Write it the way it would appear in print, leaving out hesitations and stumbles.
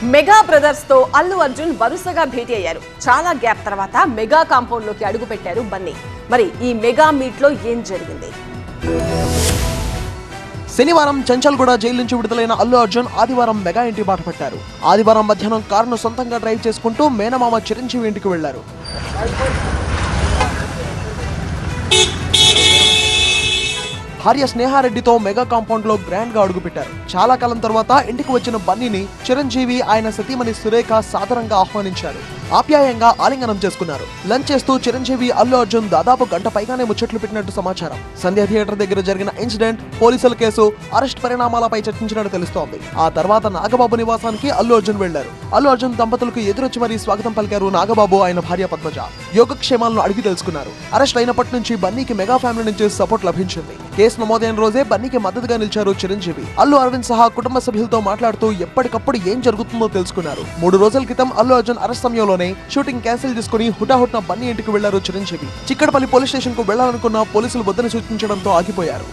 Mega brothers తో అల్లు అర్జున్ వరుసగా భేటీ అయ్యారు. చాలా గ్యాప్ తర్వాత మెగా కాంపౌండ్ లోకి అడుగు పెట్టారు బన్నీ. మరి ఈ మెగా మీట్ లో ఏం జరిగింది? శనివారం చంచల్గూడ జైలు నుంచి విడుదలైన అల్లు అర్జున్ ఆదివారం మెగా ఇంటి బాట పట్టారు. ఆదివారం మధ్యాహ్నం కారును సొంతంగా డ్రైవ్ చేసుకుంటూ మేనమామ చిరంజీవి ఇంటికి వెళ్లారు. భార్య స్నేహారెడ్డితో మెగా కాంపౌండ్ లో గ్రాండ్ గా అడుగుపెట్టారు. చాలా కాలం తర్వాత ఇంటికి వచ్చిన బన్నీని చిరంజీవి ఆయన సతీమణి సురేఖ సాదరంగా ఆహ్వానించారు. ఆప్యాయంగా ఆలింగనం చేసుకున్నారు. లంచ్ చేస్తూ చిరంజీవి అల్లు అర్జున్ దాదాపు గంట పైగానే ముచ్చట్లు పెట్టినట్టు సమాచారం. సంధ్య థియేటర్ దగ్గర జరిగిన ఇన్సిడెంట్, పోలీసుల కేసు, అరెస్ట్ పరిణామాలపై చర్చించినట్టు తెలుస్తోంది. ఆ తర్వాత నాగబాబు నివాసానికి అల్లు అర్జున్ వెళ్లారు. అల్లు అర్జున్ దంపతులకు ఎదురొచ్చి మరీ స్వాగతం పలికారు నాగబాబు, ఆయన భార్య పద్మజ. యోగక్షేమాలను అడిగి తెలుసుకున్నారు. అరెస్ట్ అయినప్పటి నుంచి బన్నీకి మెగా ఫ్యామిలీ నుంచి సపోర్ట్ లభించింది. కేసు నమోదైన రోజే బన్నీకి మద్దతుగా నిలిచారు చిరంజీవి. అల్లు అరవింద్ సహా కుటుంబ సభ్యులతో మాట్లాడుతూ ఎప్పటికప్పుడు ఏం జరుగుతుందో తెలుసుకున్నారు. 3 రోజుల క్రితం అల్లు అర్జున్ అరెస్ట్ సమయంలోనే షూటింగ్ క్యాన్సిల్ చేసుకుని హుటాహుట్న బన్నీ ఇంటికి వెళ్లారు చిరంజీవి. చిక్కడపల్లి పోలీస్ స్టేషన్ కు వెళ్లాలనుకున్న పోలీసులు వద్దని సూచించడంతో ఆగిపోయారు.